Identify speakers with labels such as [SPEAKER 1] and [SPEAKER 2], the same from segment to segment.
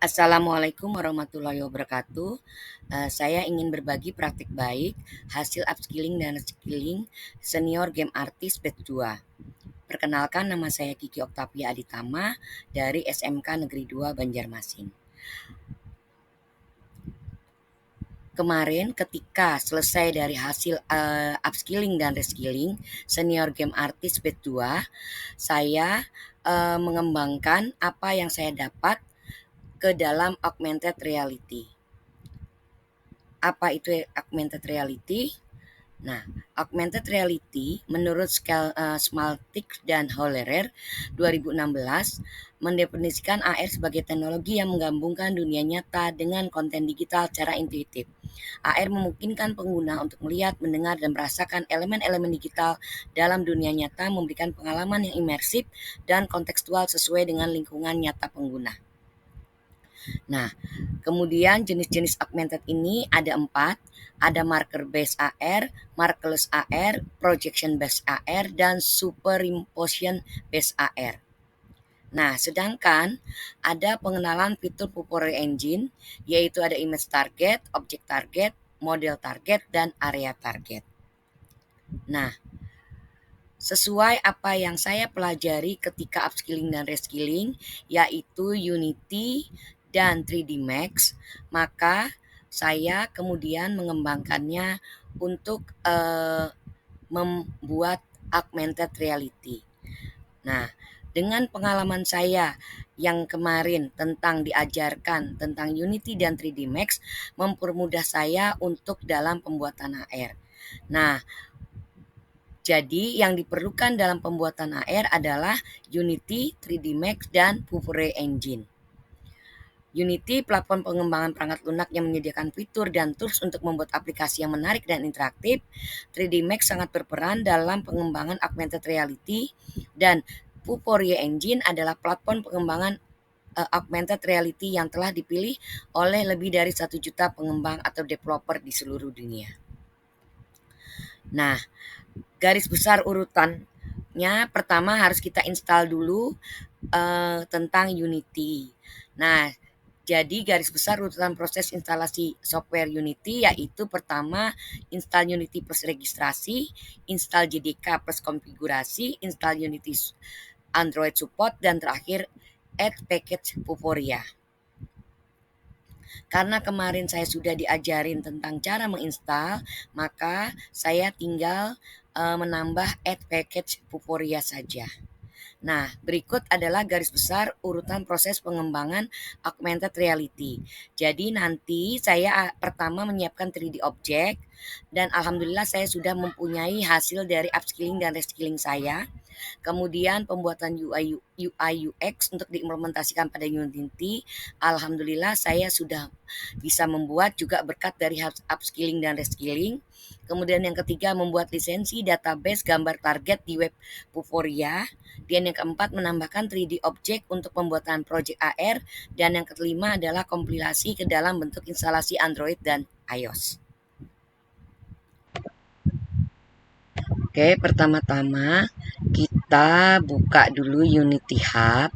[SPEAKER 1] Assalamualaikum warahmatullahi wabarakatuh. Saya ingin berbagi praktik baik hasil upskilling dan reskilling senior game artist batch 2. Perkenalkan, nama saya Kiki Oktavia Aditama dari SMK Negeri 2 Banjarmasin. Kemarin ketika selesai dari hasil upskilling dan reskilling senior game artist batch 2, saya mengembangkan apa yang saya dapat ke dalam augmented reality. Apa itu augmented reality? Nah, augmented reality menurut Smaltik dan Hollerer 2016 mendefinisikan AR sebagai teknologi yang menggabungkan dunia nyata dengan konten digital secara intuitif. AR memungkinkan pengguna untuk melihat, mendengar, dan merasakan elemen-elemen digital dalam dunia nyata, memberikan pengalaman yang imersif dan kontekstual sesuai dengan lingkungan nyata pengguna. Nah, kemudian jenis-jenis augmented ini ada 4, ada marker based AR, markerless AR, projection based AR, dan superimposition based AR. Nah, sedangkan ada pengenalan fitur Pupore Engine, yaitu ada image target, object target, model target, dan area target. Nah, sesuai apa yang saya pelajari ketika upskilling dan reskilling, yaitu Unity dan 3D Max, maka saya kemudian mengembangkannya untuk membuat augmented reality. Nah, dengan pengalaman saya yang kemarin tentang diajarkan tentang Unity dan 3D Max, mempermudah saya untuk dalam pembuatan AR. Nah, jadi yang diperlukan dalam pembuatan AR adalah Unity, 3D Max, dan Pupore Engine. Unity, platform pengembangan perangkat lunak yang menyediakan fitur dan tools untuk membuat aplikasi yang menarik dan interaktif. 3D Max sangat berperan dalam pengembangan augmented reality, dan Pupore Engine adalah platform pengembangan augmented reality yang telah dipilih oleh lebih dari 1 juta pengembang atau developer di seluruh dunia. Nah, garis besar urutannya, pertama harus kita install dulu tentang Unity. Nah, jadi garis besar urutan proses instalasi software Unity yaitu pertama install Unity plus registrasi, install JDK plus konfigurasi, install Unity Android support, dan terakhir add package Puporia. Karena kemarin saya sudah diajarin tentang cara menginstal, maka saya tinggal menambah add package Puporia saja. Nah, berikut adalah garis besar urutan proses pengembangan augmented reality. Jadi nanti saya pertama menyiapkan 3D object, dan alhamdulillah saya sudah mempunyai hasil dari upskilling dan reskilling saya. Kemudian pembuatan UI UX untuk diimplementasikan pada Unity. Alhamdulillah saya sudah bisa membuat juga berkat dari upskilling dan reskilling. Kemudian yang ketiga, membuat lisensi database gambar target di web Puporia. Dan yang keempat, menambahkan 3D object untuk pembuatan project AR. Dan yang kelima adalah kompilasi ke dalam bentuk instalasi Android dan iOS. Oke, pertama-tama kita buka dulu Unity Hub.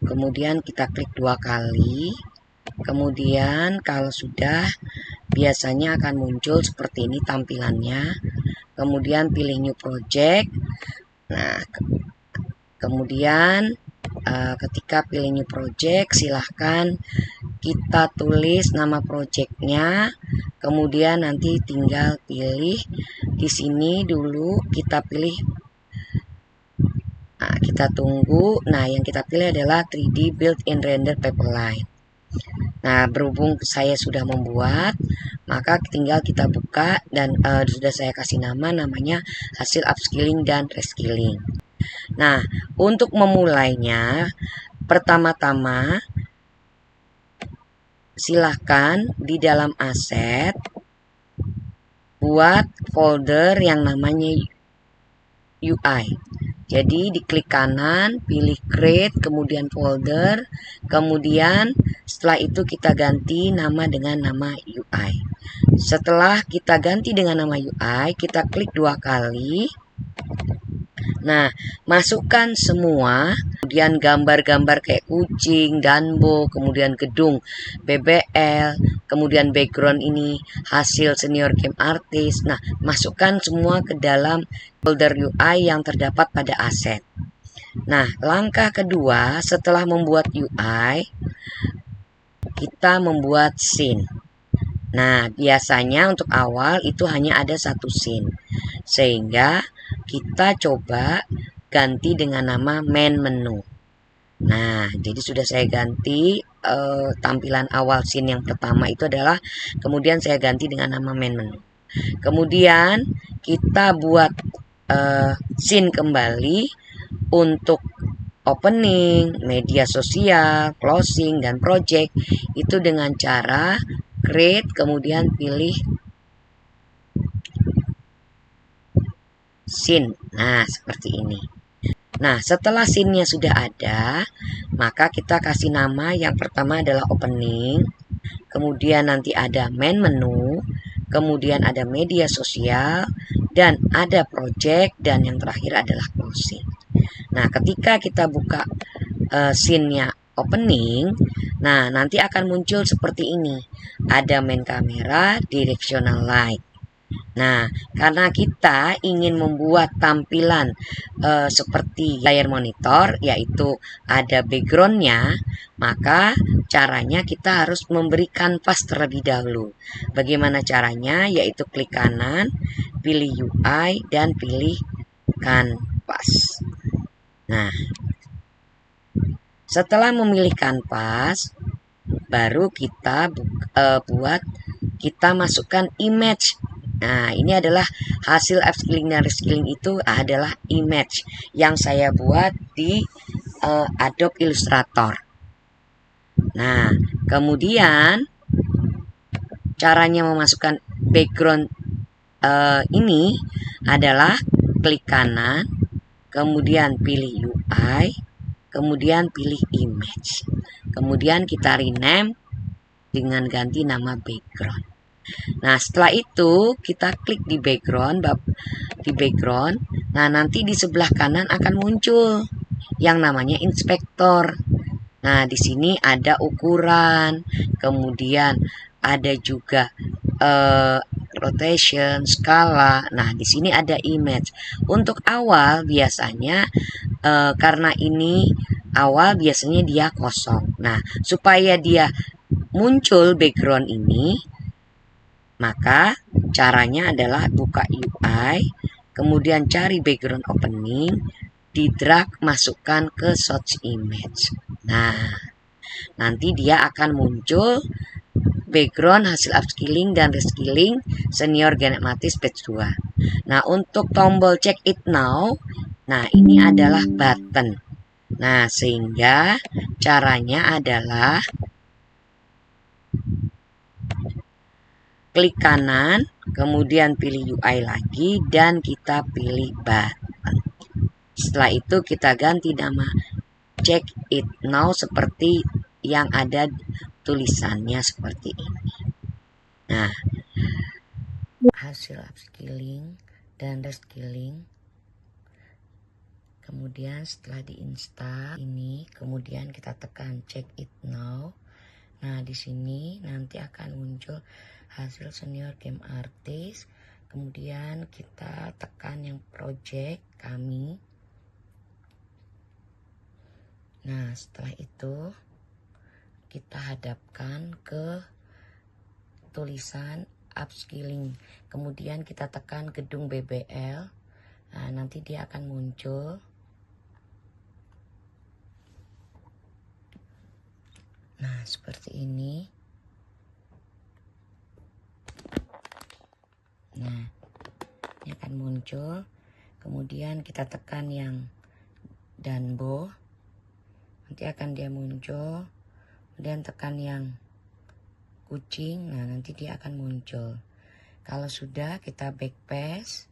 [SPEAKER 1] Kemudian kita klik 2 kali. Kemudian kalau sudah, biasanya akan muncul seperti ini tampilannya. Kemudian pilih new project. Nah, kemudian ketika pilih new project, silahkan kita tulis nama projectnya. Kemudian nanti tinggal pilih di sini dulu, kita pilih. Nah, kita tunggu. Nah, yang kita pilih adalah 3D built-in render pipeline. Nah, berhubung saya sudah membuat, maka tinggal kita buka, dan sudah saya kasih namanya hasil upskilling dan reskilling. Nah, untuk memulainya, pertama-tama silahkan di dalam aset buat folder yang namanya UI. Jadi diklik kanan, pilih create, kemudian folder, kemudian setelah itu kita ganti nama dengan nama UI. Setelah kita ganti dengan nama UI, kita klik 2 kali. Nah, masukkan semua, kemudian gambar-gambar kayak kucing, danbo, kemudian gedung BBL, kemudian background ini hasil senior game artist. Nah, masukkan semua ke dalam folder UI yang terdapat pada aset. Nah, langkah kedua setelah membuat UI, kita membuat scene. Nah, biasanya untuk awal itu hanya ada satu scene. Sehingga kita coba ganti dengan nama main menu. Nah, jadi sudah saya ganti tampilan awal scene yang pertama itu adalah, kemudian saya ganti dengan nama main menu. Kemudian kita buat scene kembali untuk opening, media sosial, closing, dan project itu dengan cara create, kemudian pilih scene. Nah, seperti ini. Nah, setelah scene-nya sudah ada, maka kita kasih nama. Yang pertama adalah opening, kemudian nanti ada main menu, kemudian ada media sosial, dan ada project, dan yang terakhir adalah closing. Nah, ketika kita buka scene-nya opening, nah nanti akan muncul seperti ini. Ada main kamera, directional light. Nah, karena kita ingin membuat tampilan seperti layar monitor, yaitu ada backgroundnya, maka caranya kita harus memberi kanvas terlebih dahulu. Bagaimana caranya? Yaitu klik kanan, pilih UI, dan pilih kanvas. Nah, setelah memilih kanvas, baru kita masukkan image. Nah, ini adalah hasil upskilling dan reskilling, itu adalah image yang saya buat di Adobe Illustrator. Nah, kemudian caranya memasukkan background ini adalah klik kanan, kemudian pilih UI, kemudian pilih image. Kemudian kita rename dengan ganti nama background. Nah, setelah itu kita klik di background, Nah, nanti di sebelah kanan akan muncul yang namanya inspektor. Nah, di sini ada ukuran, kemudian ada juga rotation, skala. Nah, di sini ada image. Untuk awal biasanya karena ini awal biasanya dia kosong. Nah, supaya dia muncul background ini, maka caranya adalah buka UI, kemudian cari background opening, di drag masukkan ke source image. Nah, nanti dia akan muncul background hasil upskilling dan reskilling senior genematis batch 2. Nah, untuk tombol check it now, nah ini adalah button. Nah, sehingga caranya adalah klik kanan, kemudian pilih UI lagi, dan kita pilih button. Setelah itu kita ganti nama check it now seperti yang ada tulisannya seperti ini. Nah, hasil upskilling dan reskilling. Kemudian setelah diinstal ini, kemudian kita tekan check it now. Nah, di sini nanti akan muncul hasil senior game artist. Kemudian kita tekan yang project kami. Nah, setelah itu kita hadapkan ke tulisan upskilling. Kemudian kita tekan gedung BBL. Nah, nanti dia akan muncul. Nah, seperti ini. Nah, ini akan muncul. Kemudian kita tekan yang danbo. Nanti akan dia muncul. Kemudian tekan yang kucing. Nah, nanti dia akan muncul. Kalau sudah, kita backpass.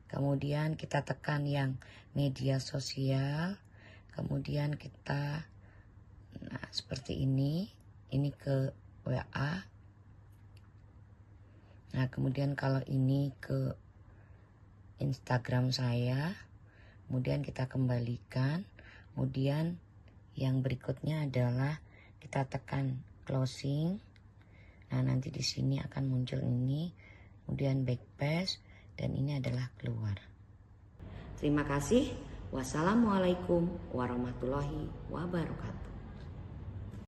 [SPEAKER 1] Kemudian kita tekan yang media sosial. Kemudian kita, nah seperti ini ke WA. Nah, kemudian kalau ini ke Instagram saya, kemudian kita kembalikan, kemudian yang berikutnya adalah kita tekan closing. Nah, nanti di sini akan muncul ini, kemudian backpass, dan ini adalah keluar. Terima kasih. Wassalamualaikum warahmatullahi wabarakatuh.